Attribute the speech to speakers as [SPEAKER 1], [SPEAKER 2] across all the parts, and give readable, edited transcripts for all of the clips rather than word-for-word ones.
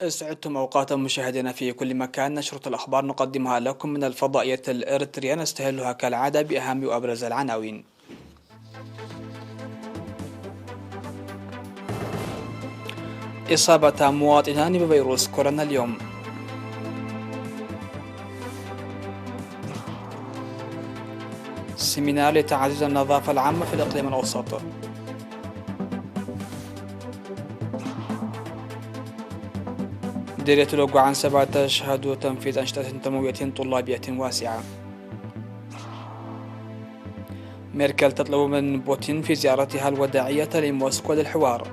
[SPEAKER 1] أسعدتم أوقاتكم مشاهدينا في كل مكان. نشرة الأخبار نقدمها لكم من الفضائية الإريترية، نستهلها كالعادة بأهم وأبرز العناوين. إصابة مواطنان بفيروس كورونا اليوم. سيمينار لتعزيز النظافة العامة في الإقليم الأوسط. مديرية الوقوع تشهد تنفيذ أنشطة تنموية طلابية واسعة. ميركل تطلب من بوتين في زيارتها الوداعية لموسكو للحوار.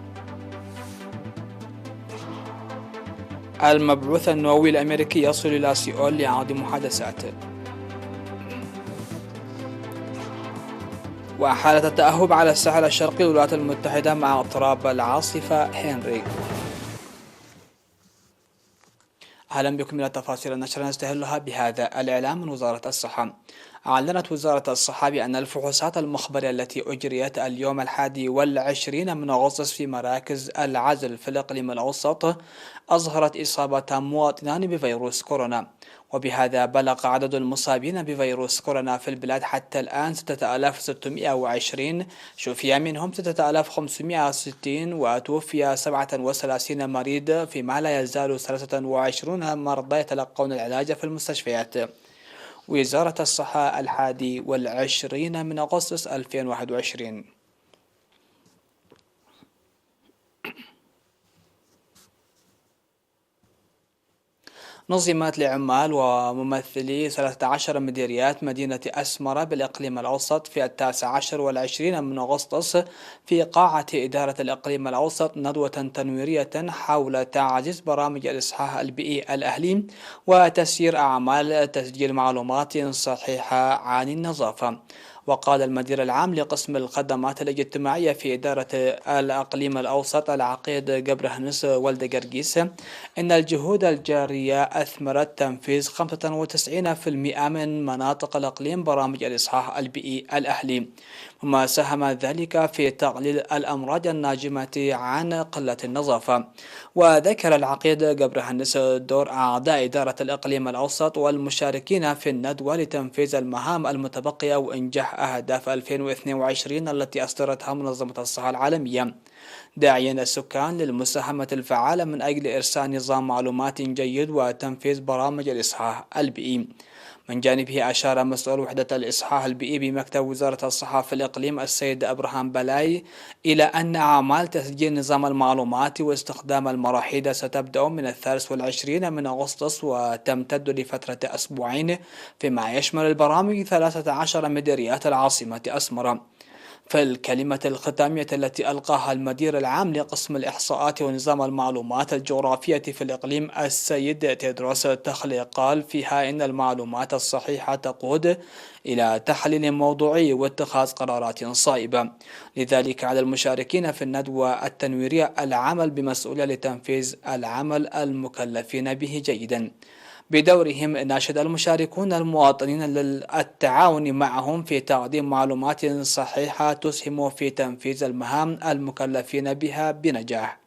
[SPEAKER 1] المبعوث النووي الأمريكي يصل إلى سيول لعقد محادثات. وحالة التأهب على الساحل الشرقي للولايات المتحدة مع اضطراب العاصفة هنري. أهلا بكم إلى تفاصيل النشر، نستهلها بهذا الإعلام من وزارة الصحة. أعلنت وزارة الصحة بأن الفحوصات المخبرية التي أجريت اليوم 21 من أغسطس في مراكز العزل في الإقليم الأوسط أظهرت إصابة مواطنان بفيروس كورونا، وبهذا بلغ عدد المصابين بفيروس كورونا في البلاد حتى الآن 6620. شفي منهم 6560 وتوفي 37 مريض، فيما لا يزال 23 مرضى يتلقون العلاج في المستشفيات. وزارة الصحة 21 من أغسطس 2021. نظمت لعمال وممثلي 13 مديريات مدينة أسمرة بالإقليم الأوسط في 19 والعشرين من أغسطس في قاعة إدارة الإقليم الأوسط ندوة تنويرية حول تعزيز برامج الإصحاح البيئي الأهلي وتسيير أعمال تسجيل معلومات صحيحة عن النظافة. وقال المدير العام لقسم الخدمات الاجتماعية في إدارة الأقليم الأوسط العقيد جبرهنس ولد جرجيس إن الجهود الجارية أثمرت تنفيذ 95% من مناطق الإقليم برامج الإصحاح البيئي الأهلي، وما ساهم ذلك في تقليل الأمراض الناجمة عن قلة النظافة. وذكر العقيد جبرهنس دور أعضاء إدارة الإقليم الأوسط والمشاركين في الندوة لتنفيذ المهام المتبقية وإنجاح أهداف 2022 التي أصدرتها منظمة الصحة العالمية، داعيا السكان للمساهمة الفعالة من أجل إرسال نظام معلومات جيد وتنفيذ برامج الإصحاح البيئي. من جانبه أشار مسؤول وحدة الإصحاح البيئي بمكتب وزارة الصحة في الإقليم السيد أبراهام بلاي إلى أن أعمال تسجيل نظام المعلومات واستخدام المراحيض ستبدأ من 23 من أغسطس وتمتد لفترة أسبوعين، فيما يشمل البرامج 13 مديريات العاصمة أسمرة. في الكلمة الختامية التي ألقاها المدير العام لقسم الإحصاءات ونظام المعلومات الجغرافية في الإقليم السيد تيدروس تخلي قال فيها إن المعلومات الصحيحة تقود إلى تحليل موضوعي واتخاذ قرارات صائبة، لذلك على المشاركين في الندوة التنويرية العمل بمسؤولية لتنفيذ العمل المكلفين به جيدا. بدورهم ناشد المشاركون المواطنين للتعاون معهم في تقديم معلومات صحيحة تسهم في تنفيذ المهام المكلفين بها بنجاح.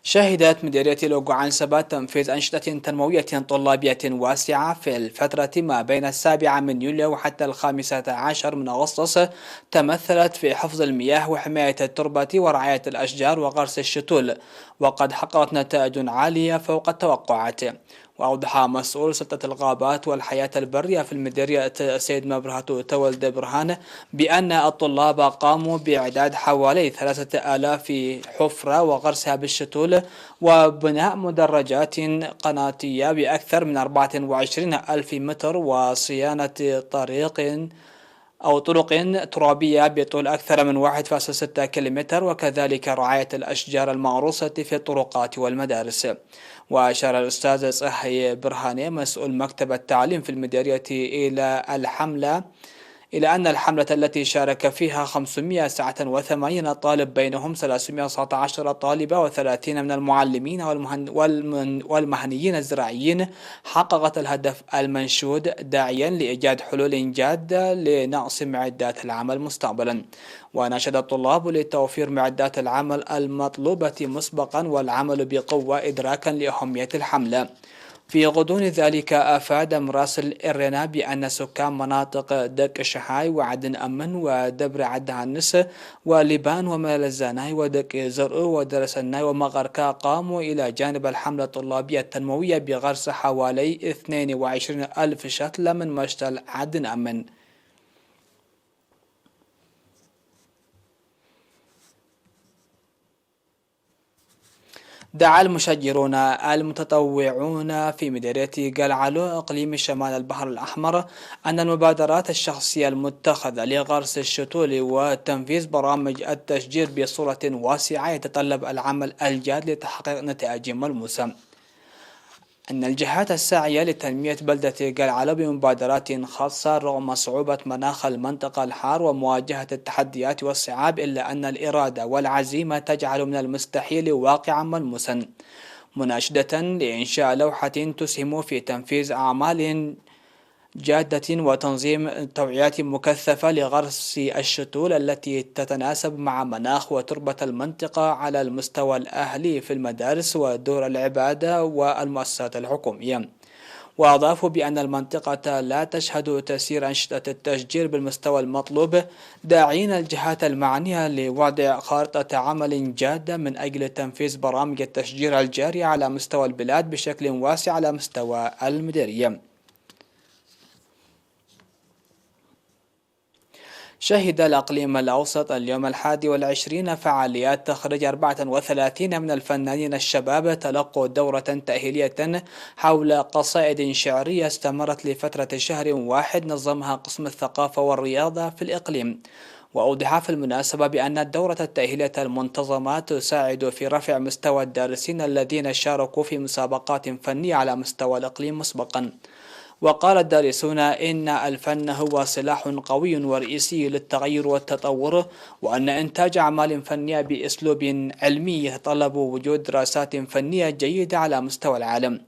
[SPEAKER 1] شهدت مديرية الوقوع تنفيذ أنشطة تنموية طلابية واسعة في الفترة ما بين 7 من يوليو وحتى 15 من أغسطس، تمثلت في حفظ المياه وحماية التربة ورعاية الأشجار وغرس الشتول، وقد حققت نتائج عالية فوق التوقعات. وأوضح مسؤول سلطة الغابات والحياة البرية في المديرية السيد مبرهة تولد برهان بأن الطلاب قاموا بإعداد حوالي 3000 حفرة وغرسها بالشتول وبناء مدرجات قناتية بأكثر من 24 ألف متر وصيانة طرق ترابية بطول أكثر من 1.6 كيلومتر، وكذلك رعاية الأشجار المغروسة في الطرقات والمدارس. وأشار الأستاذ صحي برهاني مسؤول مكتب التعليم في المديرية إلى الحملة إلى أن الحملة التي شارك فيها 589 طالب بينهم 319 طالبة و30 من المعلمين والمهنيين الزراعيين حققت الهدف المنشود، داعيا لإيجاد حلول جادة لنقص معدات العمل مستقبلا. وناشد الطلاب لتوفير معدات العمل المطلوبة مسبقا والعمل بقوة إدراكا لأهمية الحملة. في غضون ذلك أفاد مراسل إرنا بأن سكان مناطق دك شحاي وعدن أمن ودبر عدهانس ولبان وملزاناي ودك زرقو ودرسناي ومغركا قاموا إلى جانب الحملة الطلابية التنموية بغرس حوالي 22 ألف شتلة من مشتل عدن أمن. دعا المشجرون المتطوعون في مديرية قلعلو إقليم شمال البحر الأحمر أن المبادرات الشخصية المتخذة لغرس الشتول وتنفيذ برامج التشجير بصورة واسعة يتطلب العمل الجاد لتحقيق نتائج ملموسة. أن الجهات الساعية لتنمية بلدة قلعلو بمبادرات خاصة رغم صعوبة مناخ المنطقة الحار ومواجهة التحديات والصعاب، إلا أن الإرادة والعزيمة تجعل من المستحيل واقعا ملموسا، مناشدة لإنشاء لوحة تسهم في تنفيذ أعمال جادة وتنظيم توعيات مكثفة لغرس الشتول التي تتناسب مع مناخ وتربة المنطقة على المستوى الأهلي في المدارس ودور العبادة والمؤسسات الحكومية. وأضافوا بأن المنطقة لا تشهد تسير أنشطة التشجير بالمستوى المطلوب، داعين الجهات المعنية لوضع خارطة عمل جادة من أجل تنفيذ برامج التشجير الجارية على مستوى البلاد بشكل واسع على مستوى المديرية. شهد الإقليم الأوسط اليوم 21 فعاليات تخرج 34 من الفنانين الشباب تلقوا دورة تأهيلية حول قصائد شعرية استمرت لفترة شهر واحد نظمها قسم الثقافة والرياضة في الإقليم. وأوضح في المناسبة بأن الدورة التأهيلية المنتظمة تساعد في رفع مستوى الدارسين الذين شاركوا في مسابقات فنية على مستوى الإقليم مسبقا. وقال الدارسون إن الفن هو سلاح قوي ورئيسي للتغير والتطور، وأن إنتاج أعمال فنية بأسلوب علمي يتطلب وجود دراسات فنية جيدة على مستوى العالم.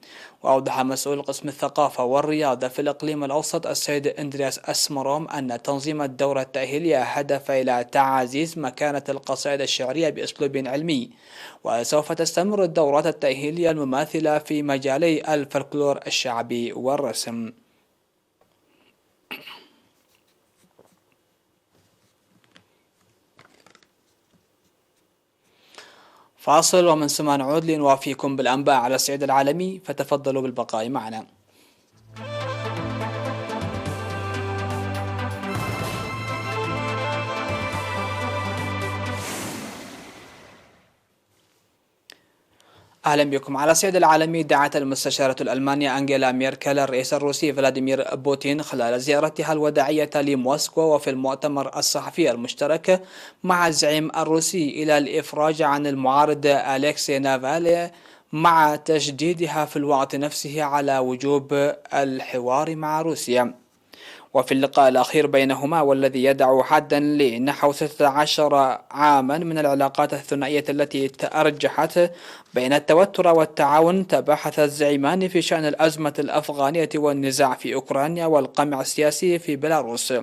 [SPEAKER 1] وأوضح مسؤول قسم الثقافة والرياضة في الإقليم الأوسط السيد إندرياس أسمروم أن تنظيم الدورة التأهيلية هدف إلى تعزيز مكانة القصائد الشعرية بأسلوب علمي، وسوف تستمر الدورات التأهيلية المماثلة في مجالي الفلكلور الشعبي والرسم. فاصل ومن ثم نعود لنوافيكم بالأنباء على الصعيد العالمي، فتفضلوا بالبقاء معنا. أهلا بكم. على الصعيد العالمي، دعت المستشارة الألمانية أنجيلا ميركل الرئيس الروسي فلاديمير بوتين خلال زيارتها الوداعية لموسكو وفي المؤتمر الصحفي المشترك مع الزعيم الروسي إلى الإفراج عن المعارض أليكسي نافالي، مع تشديدها في الوقت نفسه على وجوب الحوار مع روسيا. وفي اللقاء الأخير بينهما والذي يدعو حدا لنحو 16 عاما من العلاقات الثنائية التي تأرجحت بين التوتر والتعاون، تباحث الزعيمان في شأن الأزمة الأفغانية والنزاع في أوكرانيا والقمع السياسي في بيلاروس.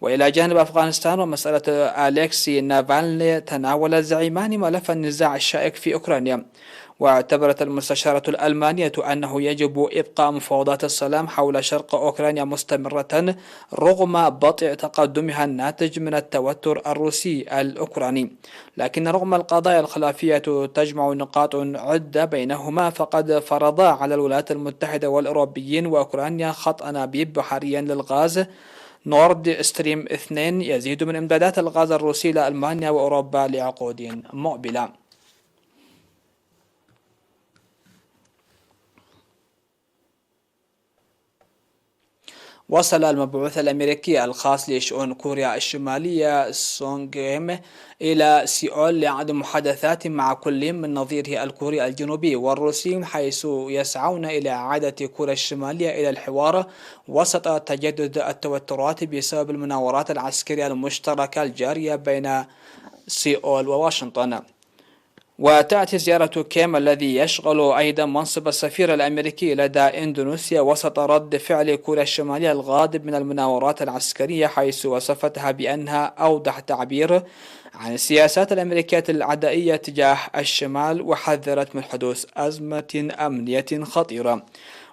[SPEAKER 1] وإلى جانب أفغانستان ومسألة أليكسي نافالني، تناول الزعيمان ملف النزاع الشائك في أوكرانيا. واعتبرت المستشارة الألمانية أنه يجب إبقاء مفاوضات السلام حول شرق أوكرانيا مستمرة رغم بطء تقدمها الناتج من التوتر الروسي الأوكراني، لكن رغم القضايا الخلافية تجمع نقاط عدة بينهما، فقد فرضا على الولايات المتحدة والأوروبيين وأوكرانيا خط أنابيب بحريا للغاز نورد ستريم 2 يزيد من إمدادات الغاز الروسي لألمانيا وأوروبا لعقود مقبلة. وصل المبعوث الأمريكي الخاص لشؤون كوريا الشمالية سونغ كيم إلى سيول لعقد محادثات مع كل من نظيره الكوري الجنوبي والروسي، حيث يسعون إلى إعادة كوريا الشمالية إلى الحوار وسط تجدد التوترات بسبب المناورات العسكرية المشتركة الجارية بين سيول وواشنطن. وتأتي زيارة كيم الذي يشغل أيضا منصب السفير الأمريكي لدى إندونيسيا وسط رد فعل كوريا الشمالية الغاضب من المناورات العسكرية، حيث وصفتها بأنها أوضح تعبير عن السياسات الأمريكية العدائية تجاه الشمال، وحذرت من حدوث أزمة أمنية خطيرة.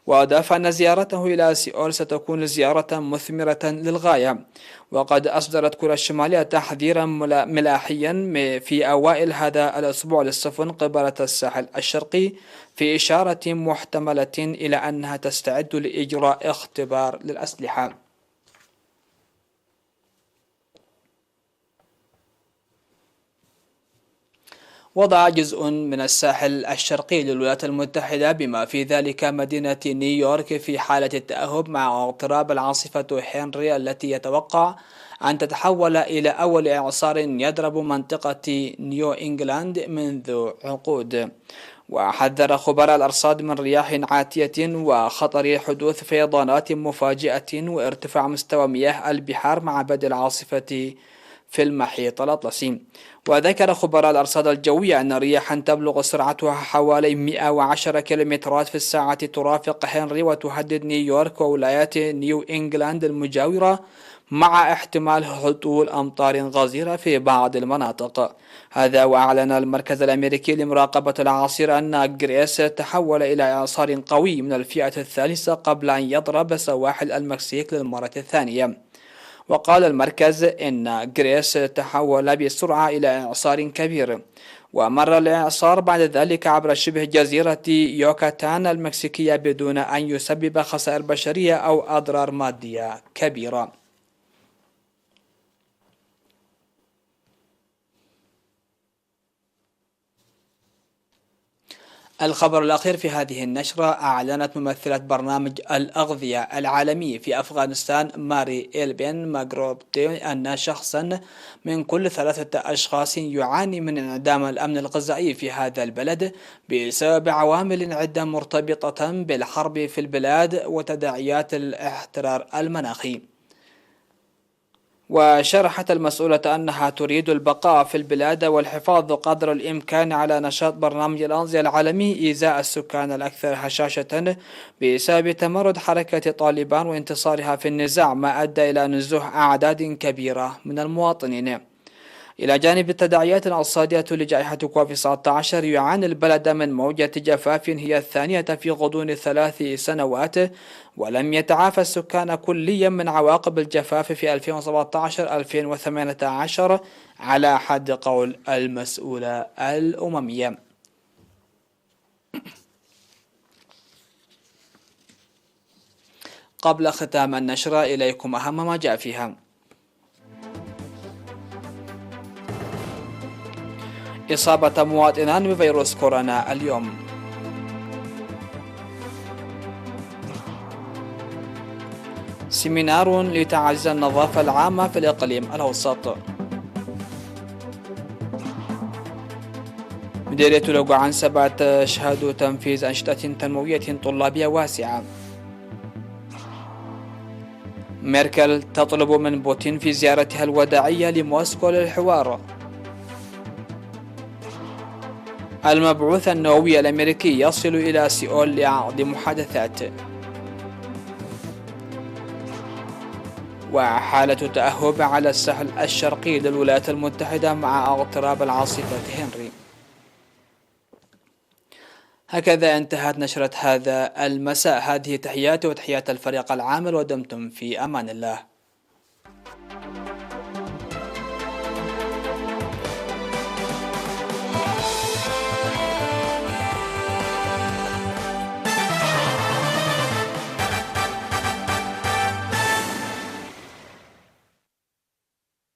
[SPEAKER 1] وأضاف أن زيارته إلى سيول ستكون زيارة مثمرة للغاية، وقد أصدرت كوريا الشمالية تحذيرا ملاحيا في أوائل هذا الأسبوع للسفن قبالة الساحل الشرقي، في إشارة محتملة إلى أنها تستعد لإجراء اختبار للأسلحة. وضع جزء من الساحل الشرقي للولايات المتحدة بما في ذلك مدينة نيويورك في حالة التأهب مع اقتراب العاصفة هنري التي يتوقع أن تتحول إلى أول إعصار يضرب منطقة نيو إنجلاند منذ عقود. وحذر خبراء الأرصاد من رياح عاتية وخطر حدوث فيضانات مفاجئة وارتفاع مستوى مياه البحار مع بدء العاصفة في المحيط الأطلسي. وذكر خبراء الأرصاد الجوية أن رياحا تبلغ سرعتها حوالي 110 كيلومترات في الساعة ترافق هنري وتهدد نيويورك وولايات نيو إنجلاند المجاورة، مع احتمال هطول أمطار غزيرة في بعض المناطق. هذا وأعلن المركز الأمريكي لمراقبة الأعاصير أن جريس تحول إلى إعصار قوي من الفئة الثالثة قبل أن يضرب سواحل المكسيك للمرة الثانية. وقال المركز إن جريس تحول بسرعة إلى إعصار كبير، ومر الإعصار بعد ذلك عبر شبه جزيرة يوكاتان المكسيكية بدون أن يسبب خسائر بشرية أو أضرار مادية كبيرة. الخبر الأخير في هذه النشرة: أعلنت ممثلة برنامج الأغذية العالمي في أفغانستان ماري إلبين ماغروبتي أن شخصا من كل 3 أشخاص يعاني من انعدام الأمن الغذائي في هذا البلد بسبب عوامل عدة مرتبطة بالحرب في البلاد وتداعيات الاحترار المناخي. وشرحت المسؤولة أنها تريد البقاء في البلاد والحفاظ قدر الإمكان على نشاط برنامج الأغذية العالمي إزاء السكان الأكثر هشاشة بسبب تمرد حركة طالبان وانتصارها في النزاع، ما أدى إلى نزوح أعداد كبيرة من المواطنين. إلى جانب التداعيات الأقتصادية لجائحة كوفيد-19، يعاني البلد من موجة جفاف هي الثانية في غضون 3 سنوات، ولم يتعافى السكان كليا من عواقب الجفاف في 2017-2018 على حد قول المسؤولة الأممية. قبل ختام النشرة إليكم أهم ما جاء فيها. إصابة مواطنان بفيروس كورونا اليوم. سيمينار لتعزيز النظافة العامة في الإقليم الأوسط. مديرية لوغوانسبا تشهد تنفيذ أنشطة تنموية طلابية واسعة. ميركل تطلب من بوتين في زيارتها الوداعية لموسكو للحوار. المبعوث النووي الأمريكي يصل إلى سيول لعقد محادثات. وحالة تأهب على الساحل الشرقي للولايات المتحدة مع اقتراب العاصفة هنري. هكذا انتهت نشرة هذا المساء. هذه تحياتي وتحيات الفريق العامل، ودمتم في أمان الله.